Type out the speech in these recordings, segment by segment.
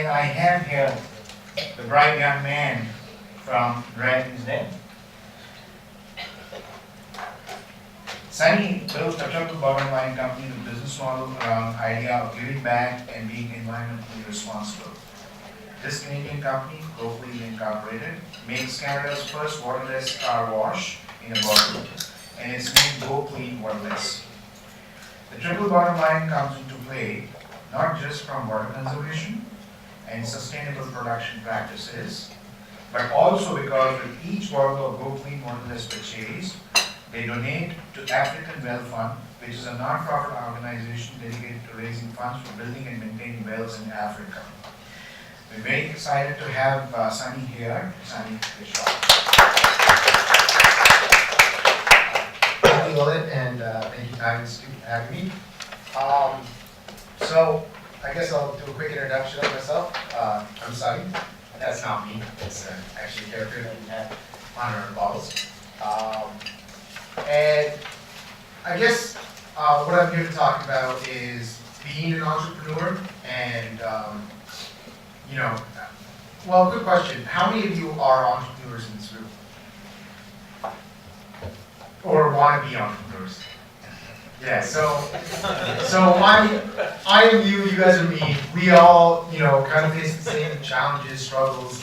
And I have here the bright young man from Dragon's Den. Sunny built a triple bottom line company with business model around idea of giving back and being environmentally responsible. This Canadian company, GoClean Incorporated, makes Canada's first waterless car wash in a bottle, and it's named GoClean Waterless. The triple bottom line comes into play not just from water conservation and sustainable production practices, but also because with each bottle of GoClean Waterless purchased, they donate to African Well Fund, which is a non-profit organization dedicated to raising funds for building and maintaining wells in Africa. We're very excited to have Sunny here. Sunny, Yashpal. Thank you, Lilith, and thank you, Times, for having me. So, I guess I'll do a quick introduction of myself. I'm Sunny. That's not me. It's actually a character that we have on our bottles. And I guess what I'm here to talk about is being an entrepreneur and, well, good question. How many of you are entrepreneurs in this room? Or want to be entrepreneurs? Yeah, so I am you, you guys are me. We all, kind of face the same challenges, struggles.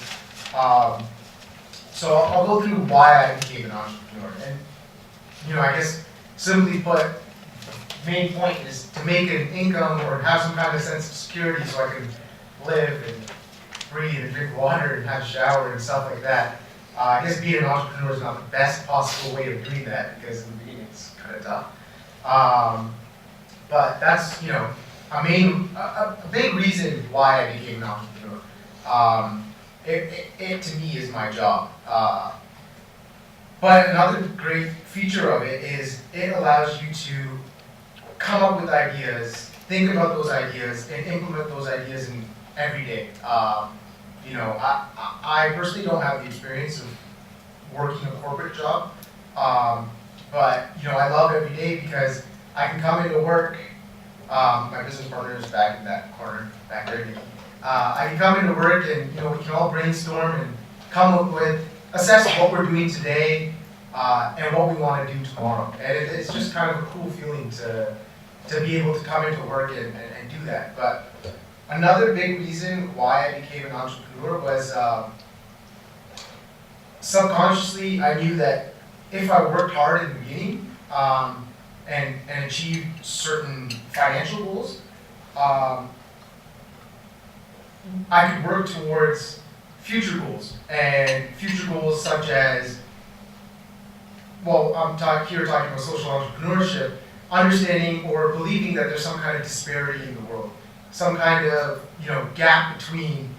So I'll go through why I became an entrepreneur. And, I guess simply put, the main point is to make an income or have some kind of sense of security so I can live and breathe and drink water and have a shower and stuff like that. I guess being an entrepreneur is not the best possible way of doing that because in the beginning it's kind of tough. But that's, a big reason why I became an entrepreneur. It to me is my job. But another great feature of it is it allows you to come up with ideas, think about those ideas, and implement those ideas in every day. I personally don't have the experience of working a corporate job, but I love every day because I can come into work. My business partner is back in that corner, back there. I can come into work and we can all brainstorm and come up with, assess what we're doing today and what we want to do tomorrow. And it's just kind of a cool feeling to be able to come into work and do that. But another big reason why I became an entrepreneur was subconsciously I knew that if I worked hard in the beginning and achieved certain financial goals, I could work towards future goals, and future goals such as, well, I'm talking about social entrepreneurship, understanding or believing that there's some kind of disparity in the world, some kind of gap between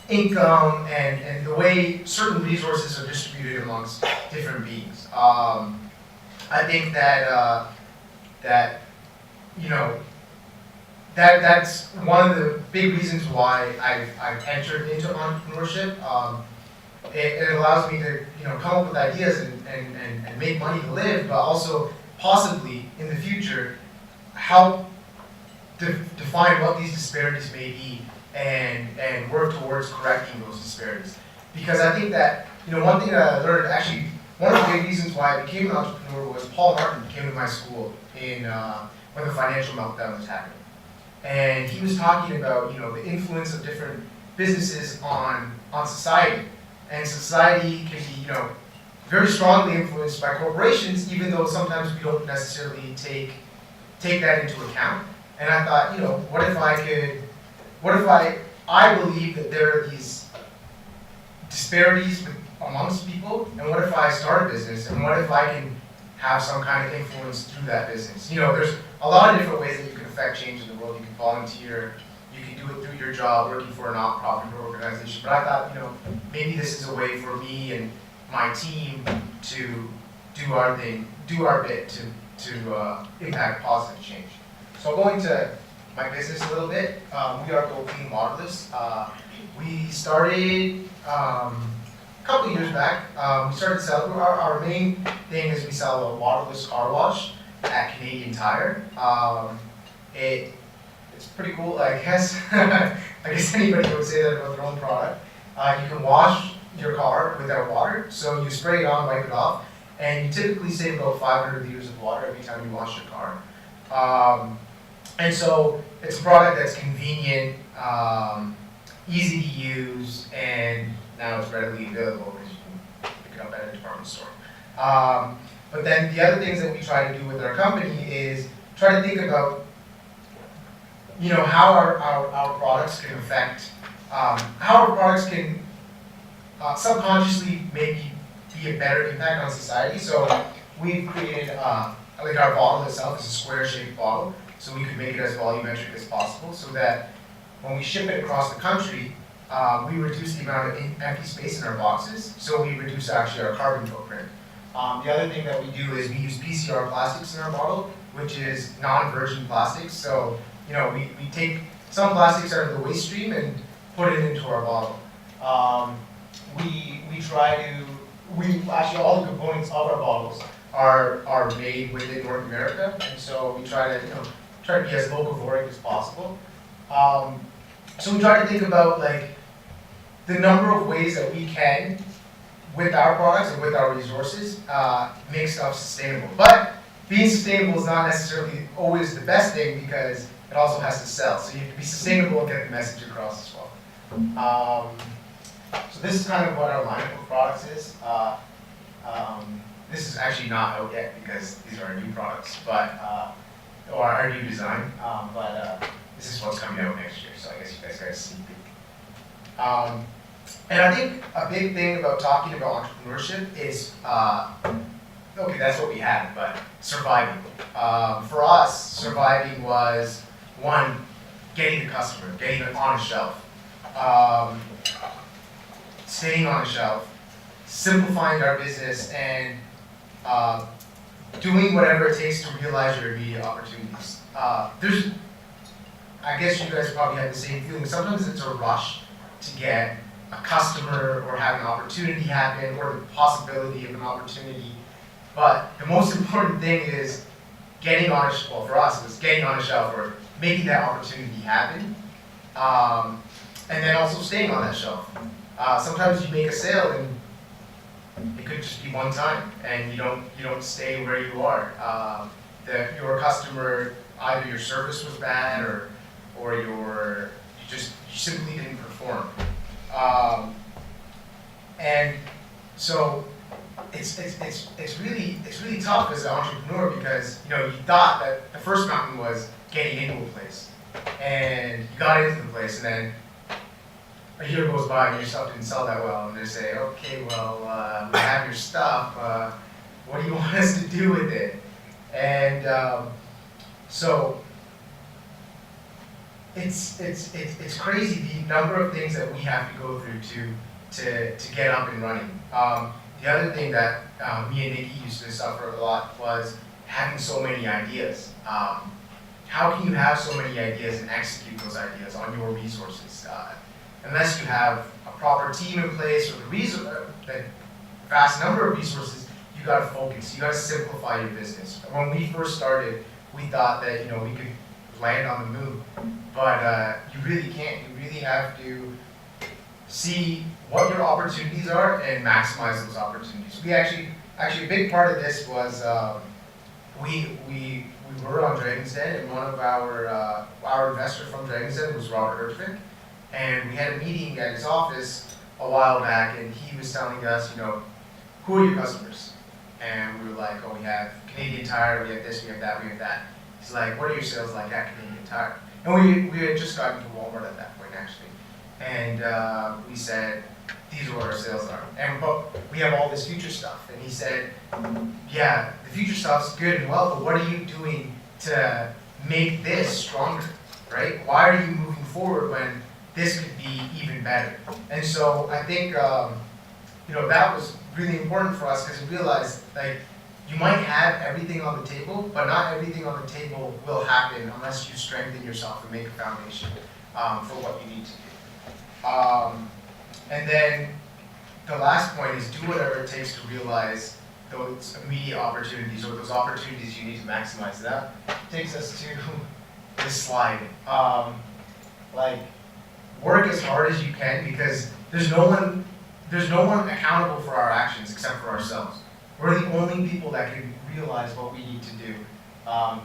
income and the way certain resources are distributed amongst different beings. I think that's one of the big reasons why I've entered into entrepreneurship. It allows me to come up with ideas and make money to live, but also possibly in the future help define what these disparities may be and work towards correcting those disparities. Because I think that one thing that I learned, actually one of the big reasons why I became an entrepreneur was Paul Martin came to my school when the financial meltdown was happening. And he was talking about the influence of different businesses on society. And society can be very strongly influenced by corporations, even though sometimes we don't necessarily take that into account. And I thought, what if I believe that there are these disparities amongst people, and what if I start a business, and what if I can have some kind of influence through that business? There's a lot of different ways that you can affect change in the world. You can volunteer, you can do it through your job, working for a non-profit organization. But I thought, maybe this is a way for me and my team to do our thing, do our bit to impact positive change. So going to my business a little bit, we are GoClean Waterless. We started a couple of years back. We started selling, our main thing is we sell a waterless car wash at Canadian Tire. It's it's pretty cool. I guess I guess anybody would say that about their own product. You can wash your car without water, so you spray it on, wipe it off, and you typically save about 500 liters of water every time you wash your car. And so it's a product that's convenient, easy to use, and now it's readily available because you can pick it up at a department store. But then the other things that we try to do with our company is try to think about, how our products can affect, how our products can subconsciously maybe be a better impact on society. So we've created, like our bottle itself is a square-shaped bottle, so we could make it as volumetric as possible, so that when we ship it across the country, we reduce the amount of empty space in our boxes, so we reduce actually our carbon footprint. The other thing that we do is we use PCR plastics in our bottle, which is non-virgin plastics. So, we take some plastics out of the waste stream and put it into our bottle. Actually all the components of our bottles are made within North America, and so we try to be as locavoric as possible. So we try to think about like the number of ways that we can, with our products and with our resources, make stuff sustainable. But being sustainable is not necessarily always the best thing, because it also has to sell. So you have to be sustainable and get the message across as well. So this is kind of what our lineup of products is. This is actually not out yet because these are our new products, or our new design. But this is what's coming out next year. So I guess you guys got to sneak peek. And I think a big thing about talking about entrepreneurship is, okay, that's what we had, but surviving. For us, surviving was, one, getting the customer, getting it on a shelf, staying on a shelf, simplifying our business, and doing whatever it takes to realize your immediate opportunities. I guess you guys probably have the same feeling. Sometimes it's a rush to get a customer or have an opportunity happen or the possibility of an opportunity. But the most important thing is getting on a shelf. Well, for us, it was getting on a shelf or making that opportunity happen. And then also staying on that shelf. Sometimes you make a sale and it could just be one time, and you don't stay where you are. Your customer, either your service was bad or you simply didn't perform. And so it's really tough as an entrepreneur, because you thought that the first mountain was getting into a place, and you got into the place, and then a year goes by and your stuff didn't sell that well, and they say, okay, well, we have your stuff, what do you want us to do with it? And so it's crazy the number of things that we have to go through to get up and running. The other thing that me and Nikki used to suffer a lot was having so many ideas. How can you have so many ideas and execute those ideas on your resources? Unless you have a proper team in place or the vast number of resources, you got to focus. You got to simplify your business. When we first started, we thought that we could land on the moon, but you really can't. You really have to see what your opportunities are and maximize those opportunities. We actually a big part of this was we were on Dragon's Den, and one of our investor from Dragon's Den was Robert Ertvik, and we had a meeting at his office a while back, and he was telling us, who are your customers? And we were like, oh, we have Canadian Tire, we have this, we have that, we have that. He's like, what are your sales like at Canadian Tire? And we had just gotten to Walmart at that point, actually. And we said, these are what our sales are. But we have all this future stuff. And he said, yeah, the future stuff's good and well, but what are you doing to make this stronger, right? Why are you moving forward when this could be even better? And so I think, that was really important for us, because we realized, you might have everything on the table, but not everything on the table will happen unless you strengthen yourself and make a foundation for what you need to do. And then the last point is do whatever it takes to realize those immediate opportunities, or those opportunities you need to maximize. That takes us to this slide. Like, work as hard as you can, because there's no one accountable for our actions except for ourselves. We're the only people that can realize what we need to do.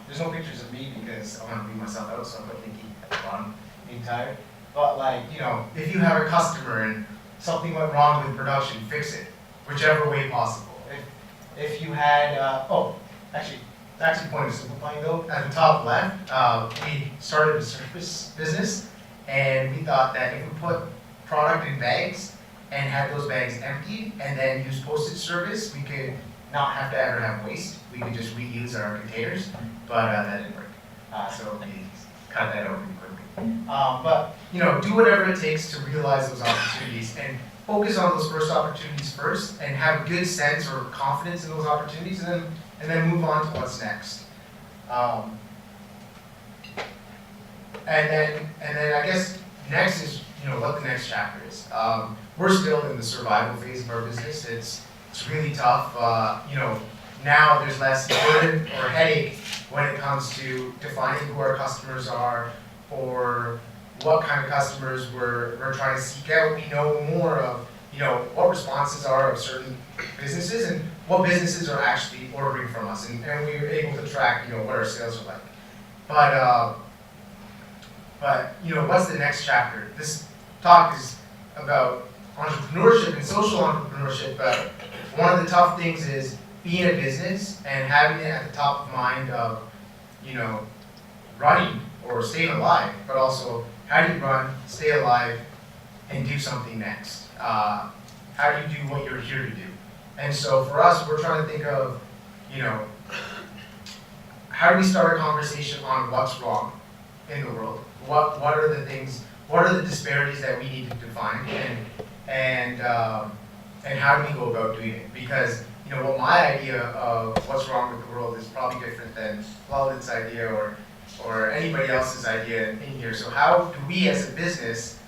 There's no pictures of me because I want to leave myself out, so I'm not thinking at the bottom, being tired. But like, you know, if you have a customer and something went wrong with production, fix it, whichever way possible. If you had, actually point to simplifying though, at the top left, we started a service business, and we thought that if we put product in bags and had those bags emptied and then use postage service, we could not have to ever have waste. We could just reuse our containers, but that didn't work. So we cut that out pretty quickly. But you know, do whatever it takes to realize those opportunities and focus on those first opportunities first, and have a good sense or confidence in those opportunities, and then move on to what's next. And then I guess next is, you know, what the next chapter is. We're still in the survival phase of our business. It's really tough. You know, now there's less burden or headache when it comes to defining who our customers are, or what kind of customers we're trying to seek out. We know more of, you know, what responses are of certain businesses and what businesses are actually ordering from us, and we were able to track, you know, what our sales are like. But you know, what's the next chapter? This talk is about entrepreneurship and social entrepreneurship, but one of the tough things is being a business and having it at the top of mind of, you know, running or staying alive, but also how do you run, stay alive, and do something next? How do you do what you're here to do? And so for us, we're trying to think of, you know, how do we start a conversation on what's wrong in the world? What are the things, what are the disparities that we need to define, and how do we go about doing it? Because, you know, what my idea of what's wrong with the world is probably different than Lalit's idea or anybody else's idea in here. So how do we as a business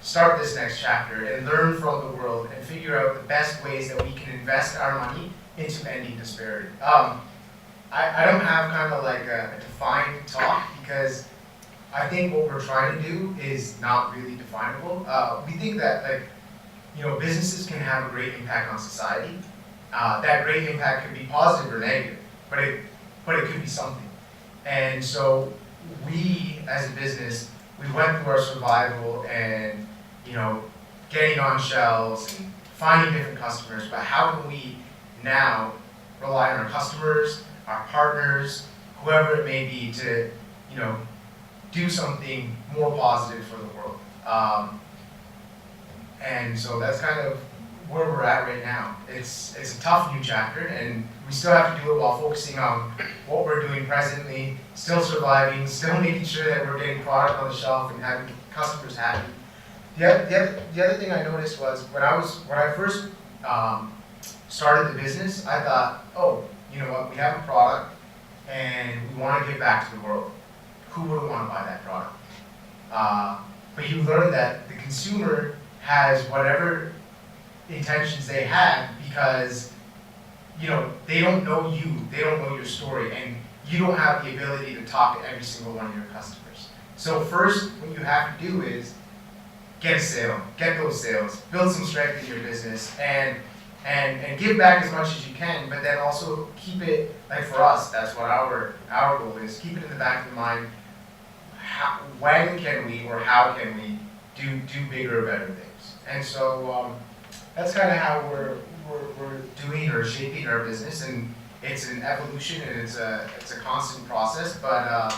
start this next chapter and learn from the world and figure out the best ways that we can invest our money into ending disparity? I don't have kind of like a defined talk, because I think what we're trying to do is not really definable. We think that, like, you know, businesses can have a great impact on society. That great impact could be positive or negative, but it could be something. And so we, as a business, we went through our survival and, you know, getting on shelves and finding different customers, but how can we now rely on our customers, our partners, whoever it may be, to, you know, do something more positive for the world. And so that's kind of where we're at right now. It's a tough new chapter, and we still have to do it while focusing on what we're doing presently, still surviving, still making sure that we're getting product on the shelf and having customers happy. The other thing I noticed was when I first started the business, I thought, oh, you know what, we have a product and we want to give back to the world. Who wouldn't want to buy that product? But you learn that the consumer has whatever intentions they have, because, you know, they don't know you, they don't know your story, and you don't have the ability to talk to every single one of your customers. So first, what you have to do is get a sale, get those sales, build some strength in your business, and give back as much as you can, but then also keep it, like for us, that's what our goal is, keep it in the back of the mind, when can we or how can we do bigger or better things. And so that's kind of how we're doing or shaping our business, and it's an evolution and it's a constant process, but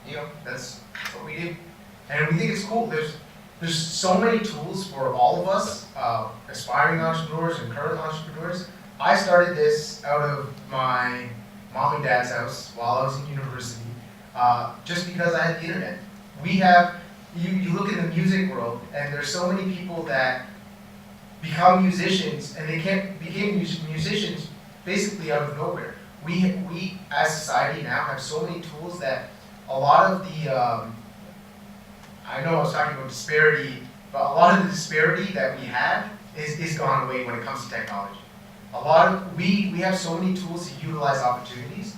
you know, that's what we do. And we think it's cool. There's so many tools for all of us, aspiring entrepreneurs and current entrepreneurs. I started this out of my mom and dad's house while I was in university, just because I had the internet. We have, you look in the music world, and there's so many people that become musicians, and they can't become musicians basically out of nowhere. We as society now have so many tools that a lot of the, I know I was talking about disparity, but a lot of the disparity that we have is gone away when it comes to technology. We have so many tools to utilize opportunities.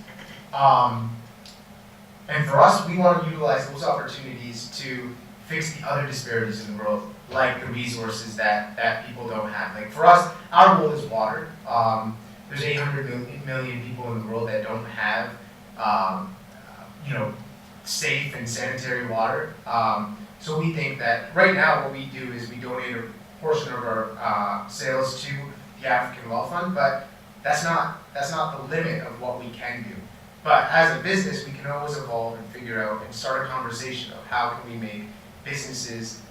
And for us, we want to utilize those opportunities to fix the other disparities in the world, like the resources that people don't have. Like for us, our world is water. There's 800 million people in the world that don't have, safe and sanitary water. So we think that right now what we do is we donate a portion of our sales to the African Wealth Fund, but that's not the limit of what we can do. But as a business, we can always evolve and figure out and start a conversation of how can we make businesses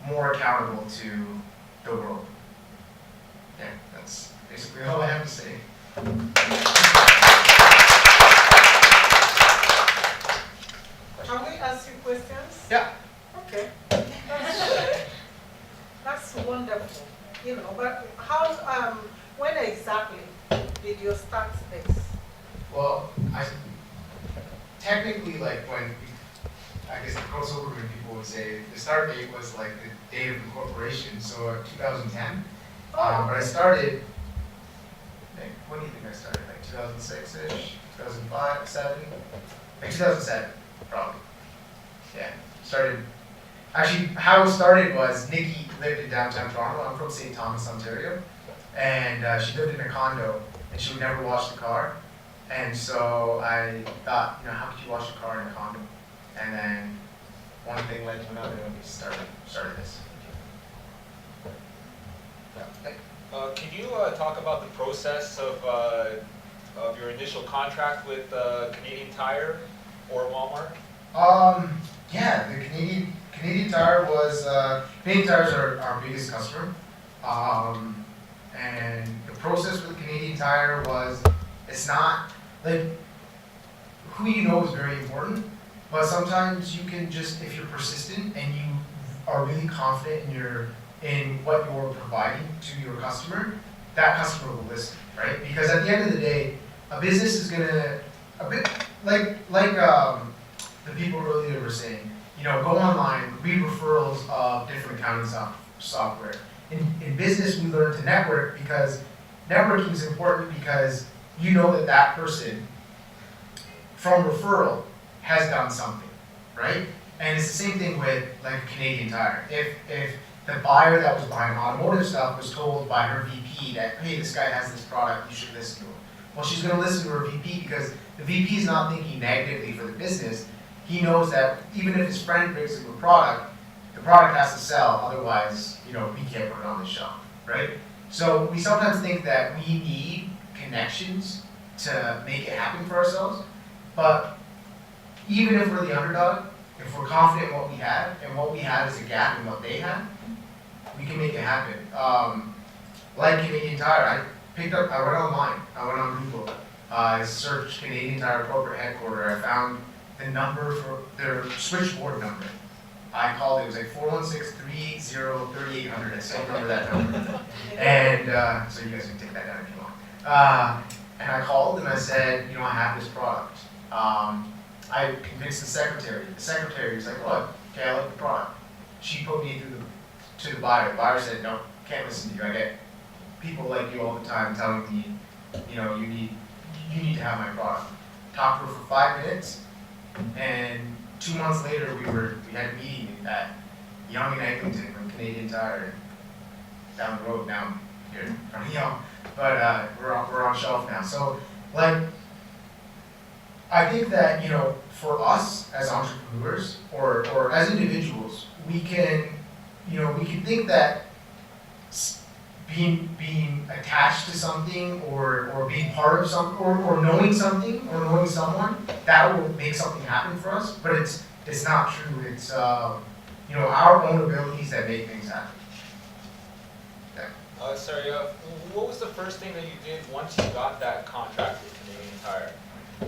more accountable to the world. Yeah, that's basically all I have to say. Can we ask you questions? Yeah. Okay. That's wonderful. But how, when exactly did you start this? Well, technically, like I guess the crossover when people would say the start date was like the date of incorporation, so 2010. But I started, when do you think I started? Like 2006-ish, 2005, 7? Like 2007, probably. Yeah, started. Actually, how it started was Nikki lived in downtown Toronto. I'm from St. Thomas, Ontario. And she lived in a condo, and she would never wash the car. And so I thought, how could you wash a car in a condo? And then one thing led to another, and we started this. Can you talk about the process of your initial contract with Canadian Tire or Walmart? Yeah, the Canadian Tire was Canadian Tire is our biggest customer, and the process with Canadian Tire was it's not like who you know is very important, but sometimes you can just if you're persistent and you are really confident in what you're providing to your customer, that customer will listen, right? Because at the end of the day, a business is gonna a bit like the people earlier were saying, go online, read referrals of different accounting software. In business, we learn to network because networking is important because you know that person from referral has done something, right? And it's the same thing with like Canadian Tire. If the buyer that was buying automotive stuff was told by her VP that, hey, this guy has this product, you should listen to him. Well, she's gonna listen to her VP because the VP is not thinking negatively for the business. He knows that even if his friend brings him a product, the product has to sell, otherwise, we can't put it on the shelf, right? So we sometimes think that we need connections to make it happen for ourselves, but even if we're the underdog, if we're confident in what we have, and what we have is a gap in what they have, we can make it happen. Like Canadian Tire, I went online, I went on Google, I searched Canadian Tire corporate headquarters, I found the number for their switchboard number. I called, it was like 416-303-800, I still remember that number. And so you guys can take that down if you want. And I called and I said, I have this product. I convinced the secretary. The secretary was like, what? Okay, I like the product. She put me to the buyer. The buyer said, no, can't listen to you. I get people like you all the time telling me, you need to have my product. Talked to her for 5 minutes, and 2 months later we had a meeting at Yonge and Eglinton from Canadian Tire, down the road now here from Yonge, but we're on shelf now. So I think that for us as entrepreneurs or as individuals, we can think that being attached to something or being part of something or knowing something or knowing someone that will make something happen for us, but it's not true. It's our own abilities that make things happen. Yeah. Sorry, what was the first thing that you did once you got that contract with Canadian Tire?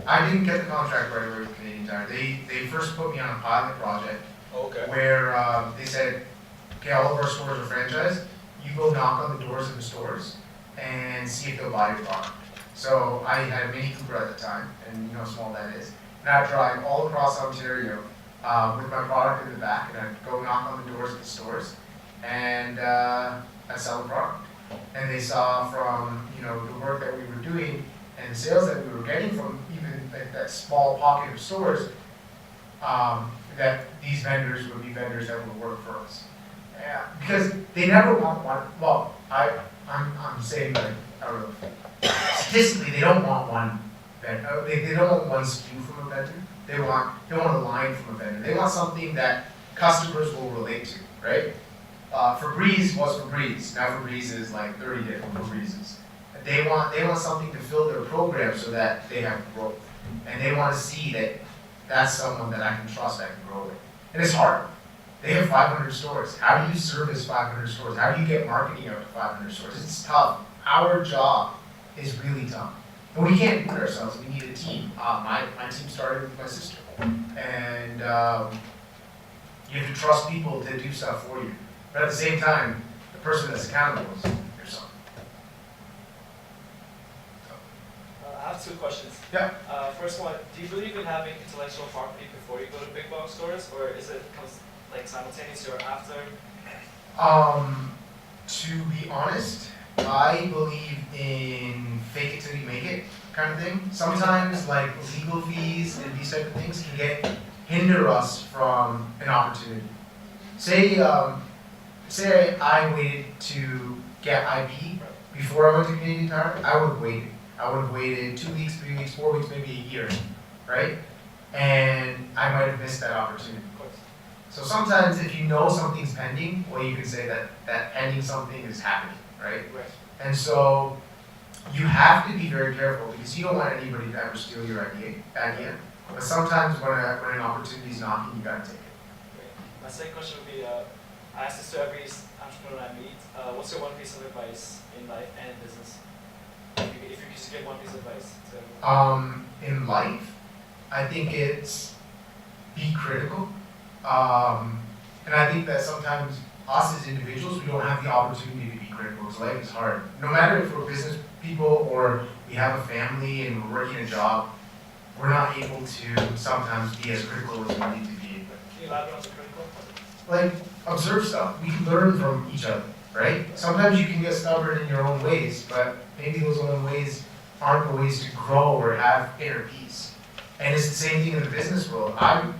I didn't get the contract right away with Canadian Tire. They first put me on a pilot project where they said, okay, all of our stores are franchised. You go knock on the doors of the stores and see if they'll buy your product. So I had a Mini Cooper at the time, and you know how small that is. And I'd drive all across Ontario with my product in the back, and I'd go knock on the doors of the stores, and I'd sell the product. And they saw from the work that we were doing and the sales that we were getting from even like that small pocket of stores, that these vendors would be vendors that would work for us. Yeah, because they never want one, well, I'm saying that, I don't know, statistically, they don't want one vendor, they don't want one SKU from a vendor, they want a line from a vendor, they want something that customers will relate to, right? Febreze was Febreze, now Febreze is like 30 different Febrezes. They want something to fill their program so that they have growth, and they want to see that that's someone that I can trust, I can grow with. And it's hard. They have 500 stores. How do you service 500 stores? How do you get marketing out to 500 stores? It's tough. Our job is really tough. But we can't do it ourselves. We need a team. My team started with my sister. And you have to trust people to do stuff for you. But at the same time, the person that's accountable is yourself. I have two questions. Yeah. First one, do you believe in having intellectual property before you go to big box stores, or is it comes like simultaneously or after? To be honest, I believe in fake it till you make it kind of thing. Sometimes like legal fees and these type of things can hinder us from an opportunity. Say I waited to get IP before I went to Canadian Tire, I would have waited. I would have waited 2 weeks, 3 weeks, 4 weeks, maybe a year, right? And I might have missed that opportunity. Of course. So sometimes if you know something's pending, well, you can say that pending something is happening, right? Right. And so you have to be very careful because you don't want anybody to ever steal your idea. But sometimes when an opportunity is knocking, you gotta take it. Great. My second question would be, I ask this to every entrepreneur I meet, what's your one piece of advice in life and in business? If you could just give one piece of advice to everyone. In life, I think it's be critical. And I think that sometimes us as individuals, we don't have the opportunity to be critical because life is hard. No matter if we're business people or we have a family and we're working a job, we're not able to sometimes be as critical as we need to be. Can you elaborate on the critical? Like, observe stuff. We can learn from each other, right? Sometimes you can get stubborn in your own ways, but maybe those own ways aren't the ways to grow or have inner peace. And it's the same thing in the business world. I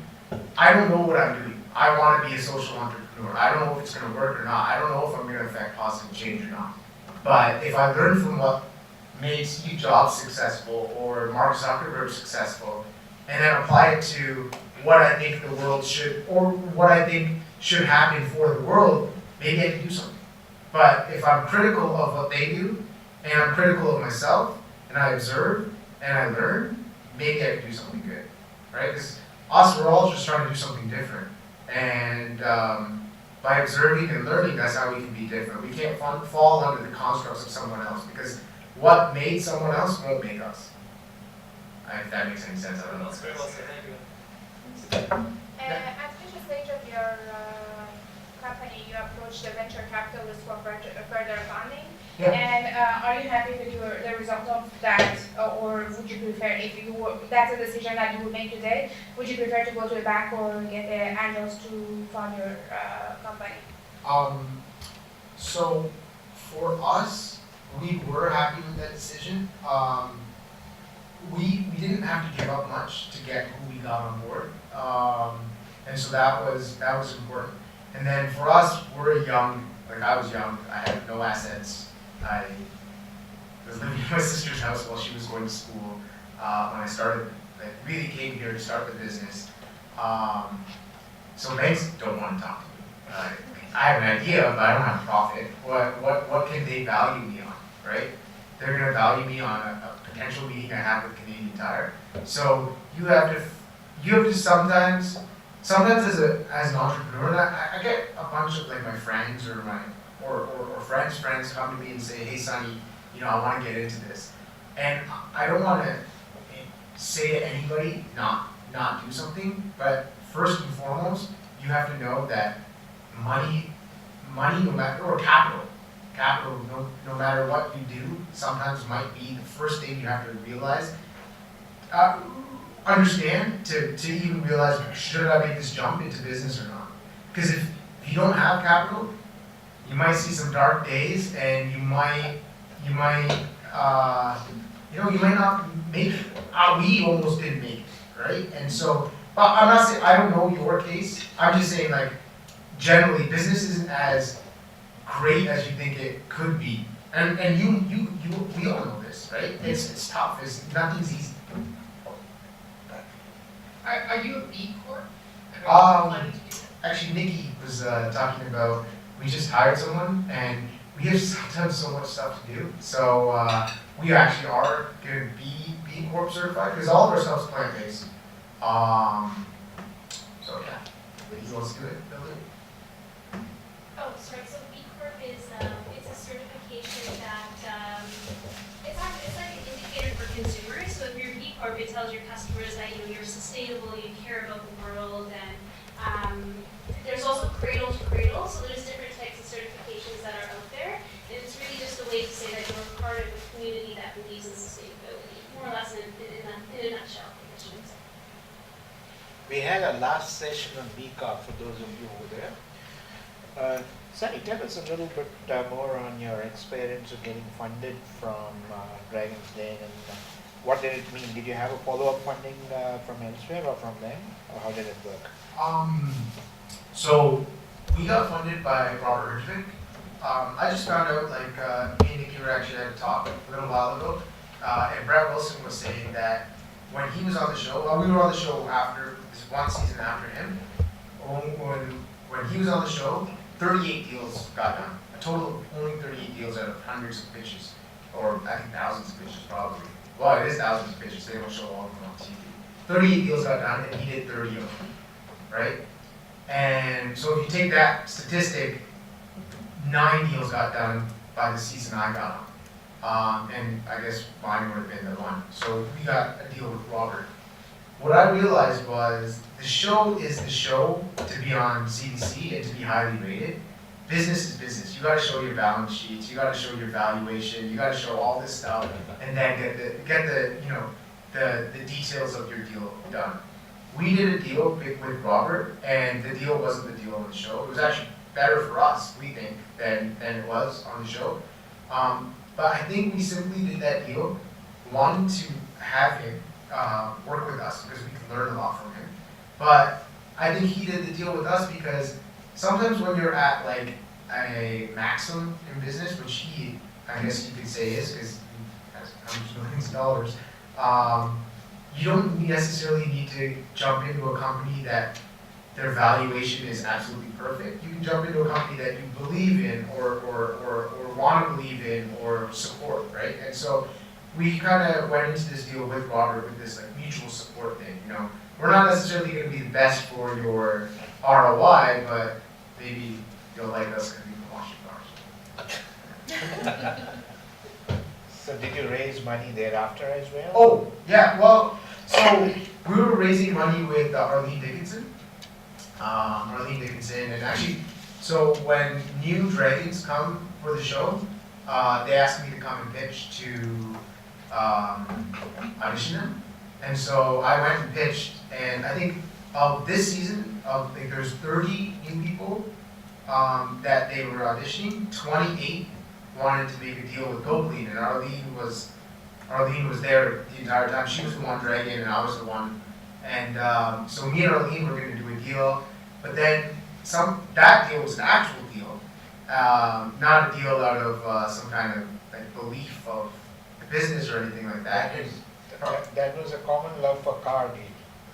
don't know what I'm doing. I want to be a social entrepreneur. I don't know if it's going to work or not. I don't know if I'm going to affect positive change or not. But if I learn from what made Steve Jobs successful or Mark Zuckerberg successful, and then apply it to what I think the world should, or what I think should happen for the world, maybe I can do something. But if I'm critical of what they do, and I'm critical of myself, and I observe, and I learn, maybe I can do something good, right? Because we're all just trying to do something different. And by observing and learning, that's how we can be different. We can't fall under the constructs of someone else, because what made someone else won't make us. If that makes any sense, I don't know. That's very well said, thank you. At which stage of your company you approach the venture capitalists for further funding? Yeah. And are you happy with the result of that, or would you prefer, if you were, that's a decision that you would make today, would you prefer to go to a bank or get the angels to fund your company? So for us, we were happy with that decision. We didn't have to give up much to get who we got on board, and so that was important. And then for us, we're young. Like I was young, I had no assets. I was living in my sister's house while she was going to school when I started. I really came here to start the business. So banks don't want to talk to me. I have an idea, but I don't have profit. What can they value me on, right? They're going to value me on a potential meeting I have with Canadian Tire. So you have to sometimes as an entrepreneur, I get a bunch of like my friends or friends come to me and say, hey Sonny, I want to get into this. And I don't want to say to anybody not do something, but first and foremost, you have to know that money no matter, or capital, no matter what you do, sometimes might be the first thing you have to realize. Understand to even realize, should I make this jump into business or not? Because if you don't have capital, you might see some dark days, and you might not make it. We almost didn't make it, right? And so But I'm not saying, I don't know your case, I'm just saying like, generally, business isn't as great as you think it could be. And we all know this, right? It's tough, nothing's easy. Are you a B Corp? Um, Planning to do that? Actually, Nikki was talking about, we just hired someone and we have sometimes so much stuff to do. So we actually are going to be B Corp certified because all of our stuff's plant-based. So yeah, if he wants to do it, they'll do it. Oh, sorry, so B Corp is, it's a certification that, it's like an indicator for consumers. So if you're B Corp, it tells your customers that, you know, you're sustainable, you care about the world, and, there's also cradle to cradle, so there's different types of certifications that are out there. And it's really just a way to say that you're part of a community that believes in sustainability, more or less in a nutshell, I guess you would say. We had a last session on BCOP for those of you over there. Sunny, tell us a little bit more on your experience of getting funded from Dragon's Den and what did it mean? Did you have a follow-up funding from elsewhere or from them, or how did it work? So we got funded by Robert Ridgwick. I just found out, like, me and Nikki were actually at a talk a little while ago, and Brett Wilson was saying that when he was on the show, we were on the show after, this one season after him, when he was on the show, 38 deals got done. A total of only 38 deals out of hundreds of pitches, or I think thousands of pitches probably. Well, it is thousands of pitches, they don't show all of them on TV. 38 deals got done, and he did 30 of them, right? And so if you take that statistic, 9 deals got done by the season I got on. And I guess mine would have been the one. So we got a deal with Robert. What I realized was the show is the show to be on CBC and to be highly rated. Business is business. You gotta show your balance sheets, you gotta show your valuation, you gotta show all this stuff, and then get the details of your deal done. We did a deal with Robert, and the deal wasn't the deal on the show. It was actually better for us, we think, than it was on the show. But I think we simply did that deal, one, to have him work with us because we could learn a lot from him. But I think he did the deal with us because sometimes when you're at like a maximum in business, which he, I guess you could say is, because he has hundreds of millions of dollars, you don't necessarily need to jump into a company that their valuation is absolutely perfect. You can jump into a company that you believe in or want to believe in or support, right? And so we kind of went into this deal with Robert with this like mutual support thing, you know. We're not necessarily going to be the best for your ROI, but maybe you'll like us because we can wash your cars. So did you raise money thereafter as well? Oh, yeah, well, so we were raising money with Arlene Dickinson. And actually, so when new dragons come for the show, they asked me to come and pitch to audition them. And so I went and pitched, and I think of this season, there's 30 new people that they were auditioning. 28 wanted to make a deal with GoClean, and Arlene was there the entire time. She was the one dragon, and I was the one. And so me and Arlene were going to do a deal, but then that deal was an actual deal, not a deal out of some kind of like belief of the business or anything like that. That was a common love for car deal.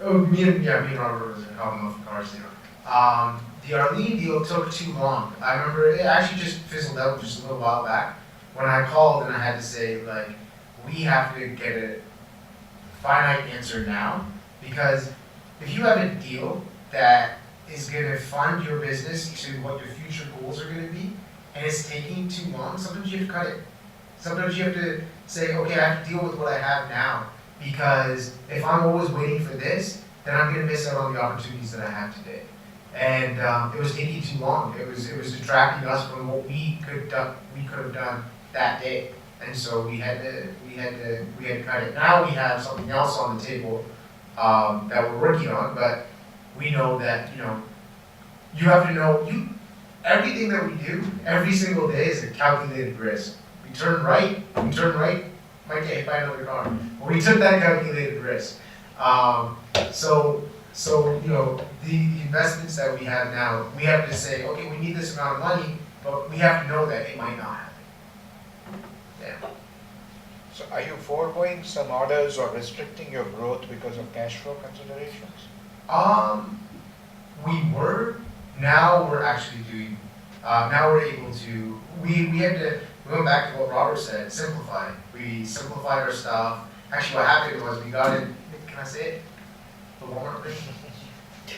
Oh, me and Robert was in common love for cars deal. The Arlene deal took too long. I remember it actually just fizzled out just a little while back when I called and I had to say, like, we have to get a finite answer now, because if you have a deal that is going to fund your business to what your future goals are going to be, and it's taking too long, sometimes you have to cut it. Sometimes you have to say, okay, I have to deal with what I have now, because if I'm always waiting for this, then I'm going to miss out on the opportunities that I have today. And it was taking too long. It was detracting us from what we could have done that day. And so we had to cut it. Now we have something else on the table that we're working on, but we know that, you have to know, everything that we do every single day is a calculated risk. We turn right, might get hit by another car. But we took that calculated risk. So So, the investments that we have now, we have to say, okay, we need this amount of money, but we have to know that it might not happen. Yeah. So are you foregoing some orders or restricting your growth because of cash flow considerations? We were, now we're actually doing, now we're able to, we went back to what Robert said, simplify. We simplified our stuff. Actually, what happened was we got in, can I say it? The Walmart thing?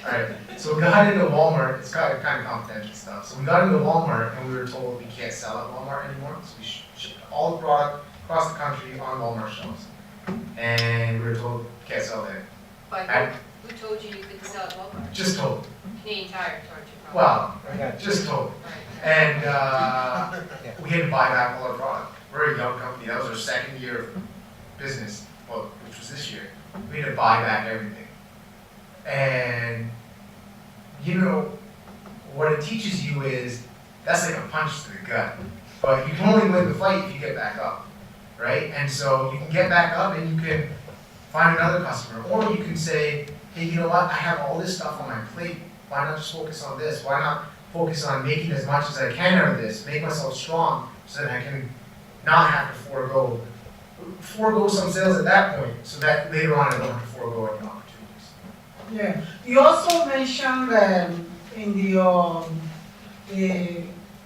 Alright, so we got into Walmart, it's kind of confidential stuff. So we got into Walmart and we were told we can't sell at Walmart anymore. So we shipped all the product across the country on Walmart shelves. And we were told we can't sell there. But And who told you you couldn't sell at Walmart? just told. Canadian Tire told you probably. Well, just told. Right. And we had to buy back all our product. We're a young company. That was our second year of business, well, which was this year. We had to buy back everything. And what it teaches you is that's like a punch to the gut. But you can only win the fight if you get back up, right? And so you can get back up and you can find another customer, or you can say, hey, you know what? I have all this stuff on my plate. Why not just focus on this? Why not focus on making as much as I can out of this, make myself strong so that I can not have to forego some sales at that point, so that later on I don't have to forego any opportunities. Yeah, you also mentioned in the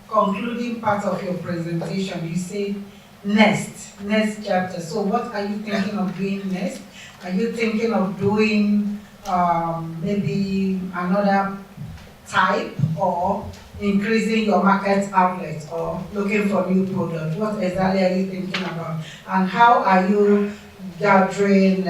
concluding part of your presentation, you said next chapter. So what are you thinking of doing next? Are you thinking of doing maybe another type, or increasing your market outlet, or looking for new products? What exactly are you thinking about? And how are you gathering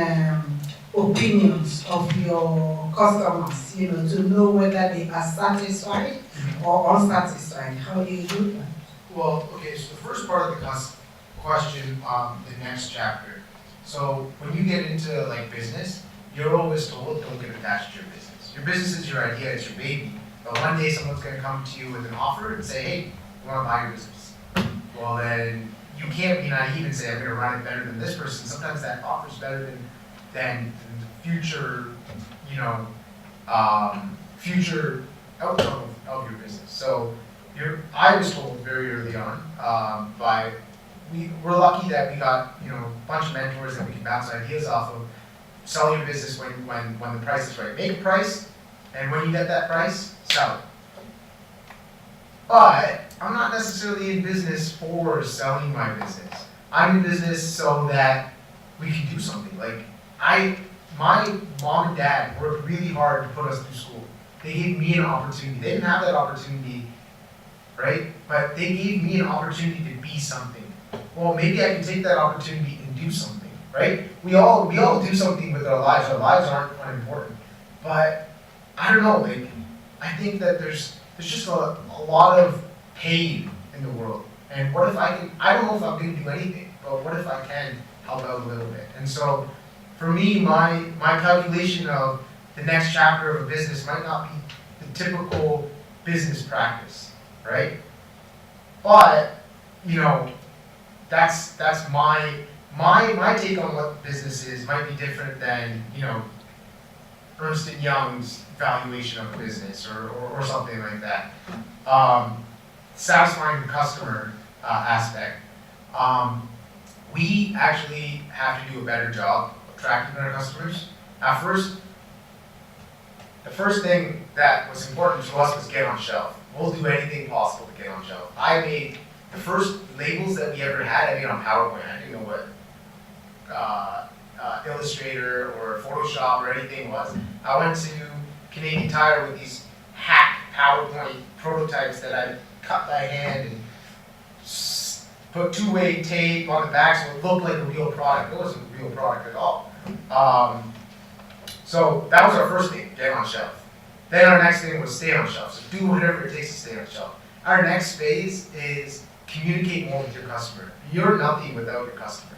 opinions of your customers, to know whether they are satisfied or unsatisfied? How do you do that? Well, okay, so the first part of the question, the next chapter. So when you get into like business, you're always told don't get attached to your business. Your business is your idea, it's your baby. But one day someone's going to come to you with an offer and say, hey, we want to buy your business. Well, then you can't be naive and say I'm going to run it better than this person. Sometimes that offer's better than the future, future outcome of your business. So I was told very early on we're lucky that we got a bunch of mentors that we can bounce ideas off of. Sell your business when the price is right. Make a price, and when you get that price, sell it. But I'm not necessarily in business for selling my business. I'm in business so that we can do something. Like my mom and dad worked really hard to put us through school. They gave me an opportunity. They didn't have that opportunity, right? But they gave me an opportunity to be something. Well, maybe I can take that opportunity and do something, right? We all do something with our lives. Our lives aren't unimportant. But I don't know, I think that there's just a lot of pain in the world. And what if I don't know if I'm going to do anything, but what if I can help out a little bit? And so for me, my calculation of the next chapter of a business might not be the typical business practice, right? But, that's my take on what business is might be different than, Ernst & Young's valuation of a business or something like that. Satisfying the customer aspect. We actually have to do a better job attracting our customers. At first, the first thing that was important to us was get on shelf. We'll do anything possible to get on shelf. I made the first labels that we ever had, I made on PowerPoint. I didn't know what Illustrator or Photoshop or anything was. I went to Canadian Tire with these hack PowerPoint prototypes that I cut by hand and put two-way tape on the back so it looked like a real product. It wasn't a real product at all. So that was our first thing, get on shelf. Then our next thing was stay on shelf. So do whatever it takes to stay on shelf. Our next phase is communicate more with your customer. You're nothing without your customer.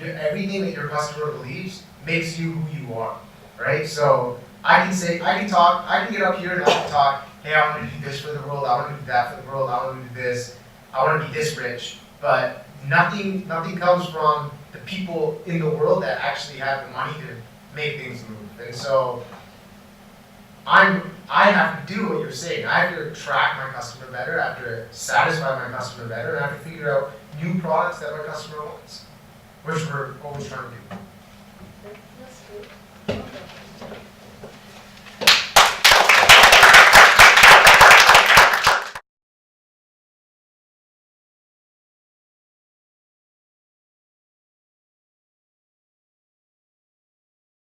Everything that your customer believes makes you who you are, right? So I can get up here and I can talk, hey, I want to do this for the world, I want to do that for the world, I want to do this, I want to be this rich, but nothing comes from the people in the world that actually have the money to make things move. And so I have to do what you're saying. I have to attract my customer better, I have to satisfy my customer better, and I have to figure out new products that my customer wants, which we're always trying to do. That's good. Okay.